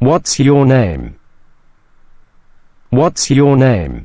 What's your name? What's your name?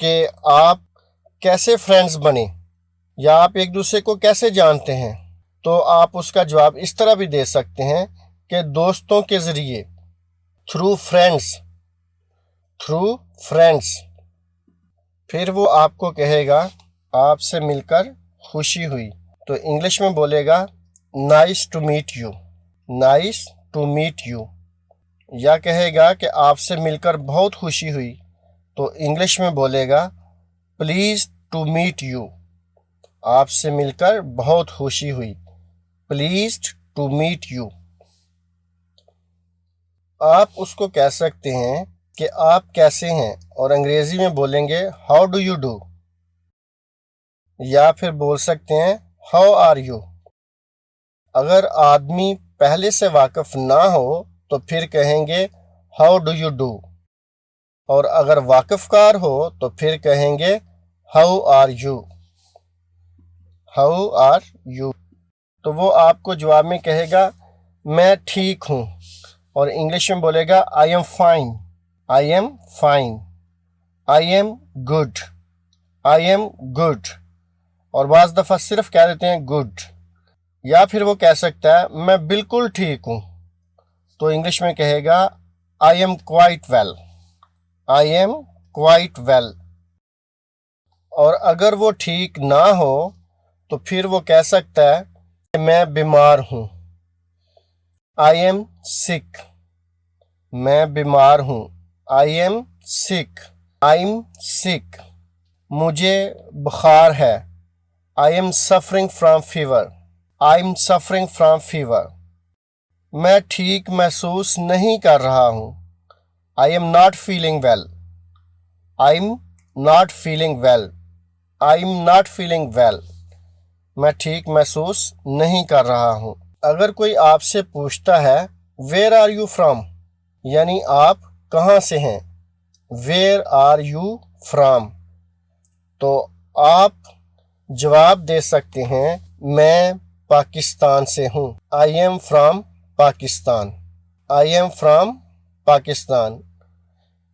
کہ آپ کیسے فرینڈز بنے یا آپ ایک دوسرے کو کیسے جانتے ہیں، تو آپ اس کا جواب اس طرح بھی دے سکتے ہیں کہ دوستوں کے ذریعے، تھرو فرینڈس. پھر وہ آپ کو کہے گا آپ سے مل کر خوشی ہوئی، تو انگلش میں بولے گا nice to meet you, nice to meet you. یا کہے گا کہ آپ سے مل کر بہت خوشی ہوئی، تو انگلش میں بولے گا پلیز ٹو میٹ یو، آپ سے مل کر بہت خوشی ہوئی، پلیز ٹو میٹ یو. آپ اس کو کہہ سکتے ہیں کہ آپ کیسے ہیں، اور انگریزی میں بولیں گے ہاؤ ڈو یو ڈو، یا پھر بول سکتے ہیں ہاؤ آر یو. اگر آدمی پہلے سے واقف نہ ہو تو پھر کہیں گے ہاؤ ڈو یو ڈو، اور اگر واقف کار ہو تو پھر کہیں گے how are you, how are you. تو وہ آپ کو جواب میں کہے گا میں ٹھیک ہوں، اور انگلش میں بولے گا I am fine, I am fine, I am good, I am good. اور بعض دفعہ صرف کہہ دیتے ہیں گڈ. یا پھر وہ کہہ سکتا ہے میں بالکل ٹھیک ہوں، تو انگلش میں کہے گا I am quite well, I am quite well. اور اگر وہ ٹھیک نہ ہو تو پھر وہ کہہ سکتا ہے کہ میں بیمار ہوں، آئی ایم سک، میں بیمار ہوں، آئی ایم سک، آئی ایم سک. مجھے بخار ہے، I am suffering from fever, I am suffering from fever. میں ٹھیک محسوس نہیں کر رہا ہوں، I am not feeling well, I am not feeling well, I am not feeling well. میں ٹھیک محسوس نہیں کر رہا ہوں. اگر کوئی آپ سے پوچھتا ہے ویئر آر یو فرام، یعنی آپ کہاں سے ہیں، ویئر آر یو فرام، تو آپ جواب دے سکتے ہیں میں پاکستان سے ہوں، I am from Pakistan, I am from Pakistan.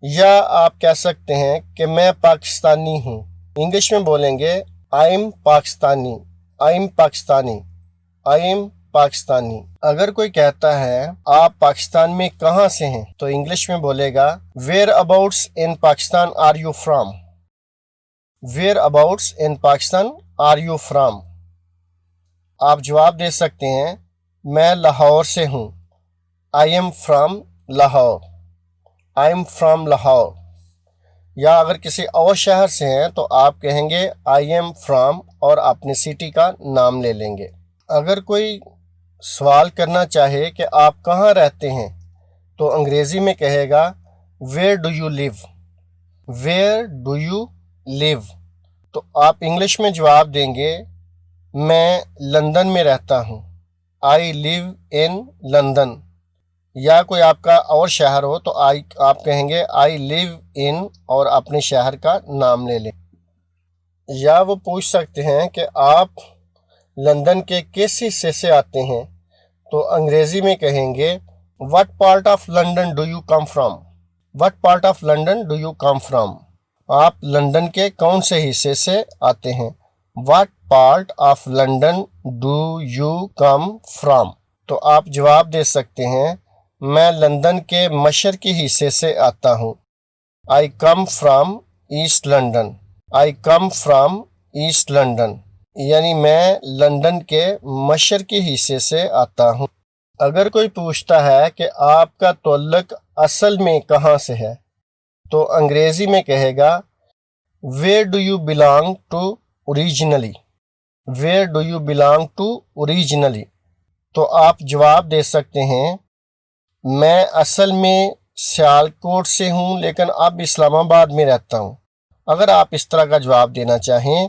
یا آپ کہہ سکتے ہیں کہ میں پاکستانی ہوں، انگلش میں بولیں گے I M Pakistani, I am Pakistani, I am Pakistani. اگر کوئی کہتا ہے آپ پاکستان میں کہاں سے ہیں، تو انگلش میں بولے گا whereabouts in Pakistan are you from, whereabouts in Pakistan are you from. آپ جواب دے سکتے ہیں میں لاہور سے ہوں، I am from Lahore, I am from Lahore. یا اگر کسی اور شہر سے ہیں تو آپ کہیں گے آئی ایم فرام اور اپنی سٹی کا نام لے لیں گے. اگر کوئی سوال کرنا چاہے کہ آپ کہاں رہتے ہیں تو انگریزی میں کہے گا where do you live, where do you live. تو آپ انگلش میں جواب دیں گے میں لندن میں رہتا ہوں، آئی لیو ان لندن. یا کوئی آپ کا اور شہر ہو تو آپ کہیں گے آئی لیو ان اور اپنے شہر کا نام لے لیں. یا وہ پوچھ سکتے ہیں کہ آپ لندن کے کس حصے سے آتے ہیں، تو انگریزی میں کہیں گے what part of London do you come from, what part of London do you come from. آپ لندن کے کون سے حصے سے آتے ہیں، what part of London do you come from. تو آپ جواب دے سکتے ہیں میں لندن کے مشرقی حصے سے آتا ہوں، I come from East London, I come from East London. یعنی میں لندن کے مشرقی حصے سے آتا ہوں. اگر کوئی پوچھتا ہے کہ آپ کا تعلق اصل میں کہاں سے ہے، تو انگریزی میں کہے گا where do you belong to originally, where do you belong to originally. تو آپ جواب دے سکتے ہیں میں اصل میں سیالکوٹ سے ہوں لیکن اب اسلام آباد میں رہتا ہوں. اگر آپ اس طرح کا جواب دینا چاہیں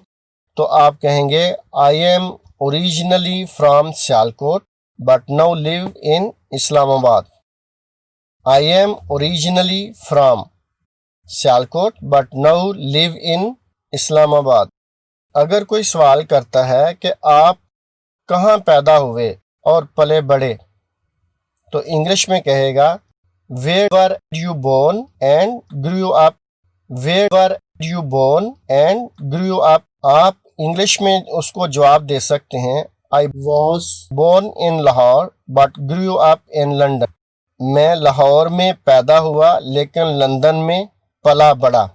تو آپ کہیں گے I am originally from Sialkot but now live in Islamabad, I am originally from Sialkot but now live in Islamabad. اگر کوئی سوال کرتا ہے کہ آپ کہاں پیدا ہوئے اور پلے بڑھے، تو انگلش میں کہے گا where were you born and grew up, where were you born and grew up. آپ انگلش میں اس کو جواب دے سکتے ہیں I was born in Lahore but grew up in London. میں لاہور میں پیدا ہوا لیکن لندن میں پلا بڑا.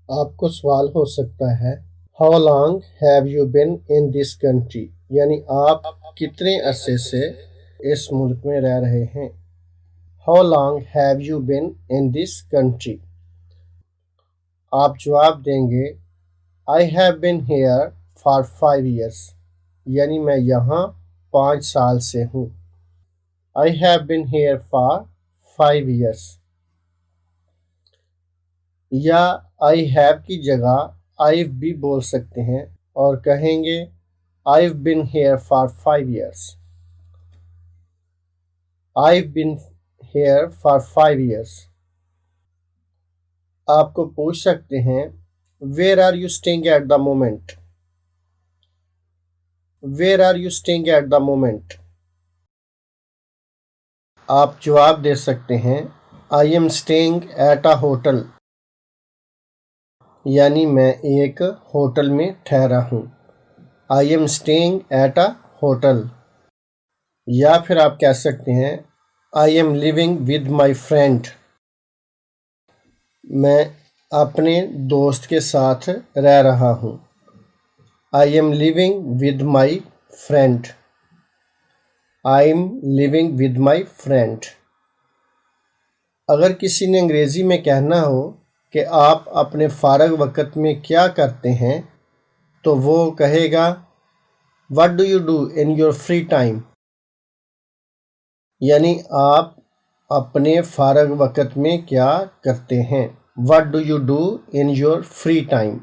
آپ کو سوال ہو سکتا ہے How long have you been in this country؟ یعنی آپ کتنے عرصے سے اس ملک میں رہ رہے ہیں. How long have you been in this country؟ آپ جواب دیں گے I have been here for 5 years. یعنی میں یہاں 5 سال سے ہوں. I have been here for 5 years. یا I have کی جگہ I've بھی بول سکتے ہیں اور کہیں گے I've been here for 5 years. I've been here for 5 years. آپ کو پوچھ سکتے ہیں Where are you staying at the moment؟ Where are you staying at the moment؟ آپ جواب دے سکتے ہیں I am staying at a hotel. یعنی میں ایک ہوٹل میں ٹھہرا ہوں. I am staying at a hotel. یا پھر آپ کہہ سکتے ہیں I am living with my friend. میں اپنے دوست کے ساتھ رہ رہا ہوں. I am living with my friend. I am living with my friend. اگر کسی نے انگریزی میں کہنا ہو کہ آپ اپنے فارغ وقت میں کیا کرتے ہیں تو وہ کہے گا What do you do in your free time؟ یعنی آپ اپنے فارغ وقت میں کیا کرتے ہیں. What do you do in your free time؟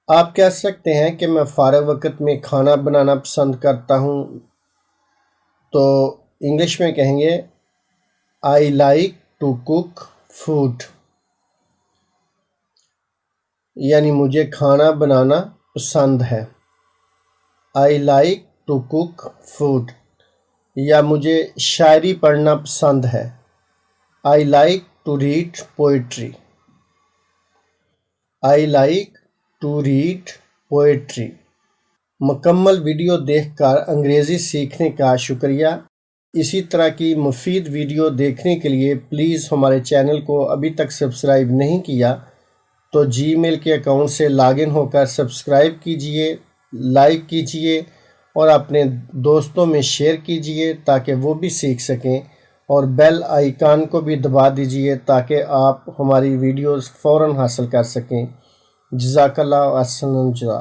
آپ کہہ سکتے ہیں کہ میں فارغ وقت میں کھانا بنانا پسند کرتا ہوں تو انگلش میں کہیں گے I like to cook food. یعنی مجھے کھانا بنانا پسند ہے. I like to cook food. یا مجھے شاعری پڑھنا پسند ہے. I like to read poetry. I like to read poetry. مکمل ویڈیو دیکھ کر انگریزی سیکھنے کا شکریہ. اسی طرح کی مفید ویڈیو دیکھنے کے لیے پلیز ہمارے چینل کو ابھی تک سبسکرائب نہیں کیا تو جی میل کے اکاؤنٹ سے لاگ ان ہو کر سبسکرائب کیجئے، لائک کیجئے اور اپنے دوستوں میں شیئر کیجئے تاکہ وہ بھی سیکھ سکیں، اور بیل آئیکن کو بھی دبا دیجئے تاکہ آپ ہماری ویڈیوز فوراً حاصل کر سکیں. جزاک اللہ و احسن الجزا.